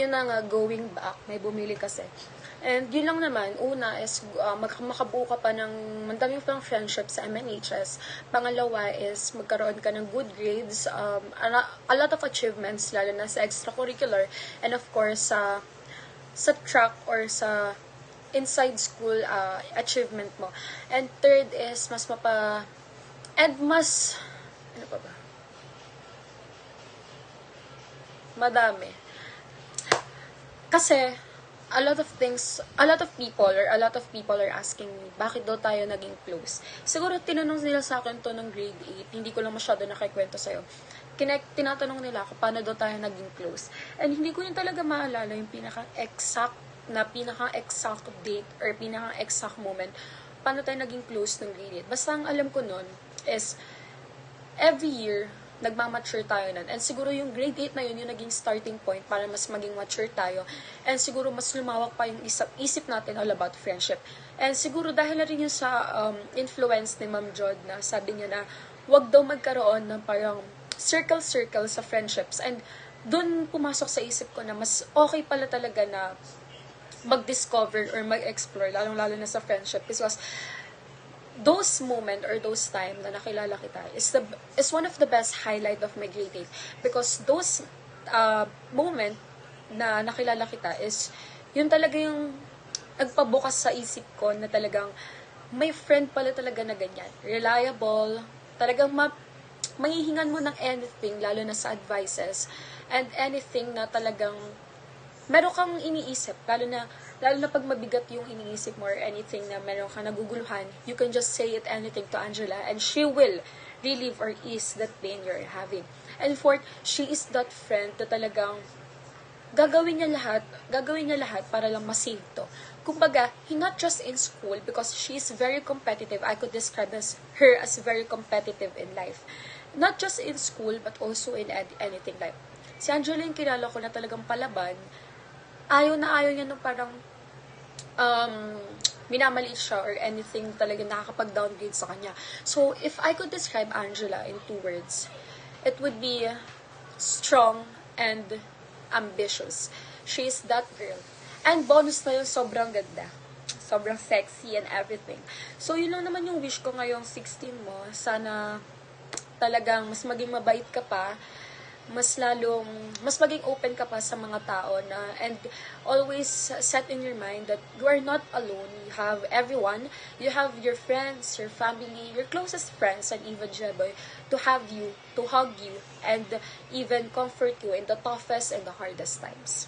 yun na nga, going back, may bumili kasi. And yun lang naman, una is makabuo ka pa ng mandaming pang friendship sa MNHS. Pangalawa is magkaroon ka ng good grades, a lot of achievements, lalo na sa extracurricular, and of course, sa track or sa inside school achievement mo. And third is ano pa ba? Madami. Kasi, a lot of people are asking me, bakit daw tayo naging close? Siguro tinanong nila sa akin to ng grade 8, hindi ko lang masyado nakikwento sa'yo. Tinatanong nila ako, paano daw tayo naging close? And hindi ko yun talaga maalala yung pinaka-exact date or pinaka-exact moment paano tayo naging close ng grade 8. Basta ang alam ko nun is, every year, nagmamature tayo nun. And siguro yung grade 8 na yun, yung naging starting point para mas maging mature tayo. And siguro mas lumawak pa yung isip natin all about friendship. And siguro dahil na rin yun sa influence ni Ma'am Jod na sabi niya na wag daw magkaroon ng parang circle sa friendships. And dun pumasok sa isip ko na mas okay pala talaga na mag-discover or mag-explore, lalong-lalo na sa friendship. Because those moment or those time na nakilala kita is one of the best highlight of my grade 8 because those moment na nakilala kita is yun talaga yung nagpabukas sa isip ko na talagang may friend pala talaga na ganyan, reliable, talagang mahihingan mo ng anything, lalo na sa advices and anything na talagang meron kang iniisip, lalo na pag mabigat yung iniisip mo or anything na meron kang naguguluhan, you can just say it anything to Angela and she will relieve or ease that pain you're having. And fourth, she is that friend na talagang gagawin niya lahat para lang ma-save to. Kumbaga, not just in school because she is very competitive. I could describe her as very competitive in life. Not just in school but also in anything life. Si Angela yung kilala ko na talagang palaban, ayaw niya nung parang minamaliit siya or anything talaga nakakapag-downgrade sa kanya. So, if I could describe Angela in 2 words, it would be strong and ambitious. She is that girl. And bonus na yun, sobrang ganda. Sobrang sexy and everything. So, yun lang naman yung wish ko ngayong 16 mo. Sana talagang mas maging mabait ka pa, mas maging open ka pa sa mga tao na, and always set in your mind that you are not alone. You have everyone. You have your friends, your family, your closest friends, and even Jeboy to have you, to hug you, and even comfort you in the toughest and the hardest times.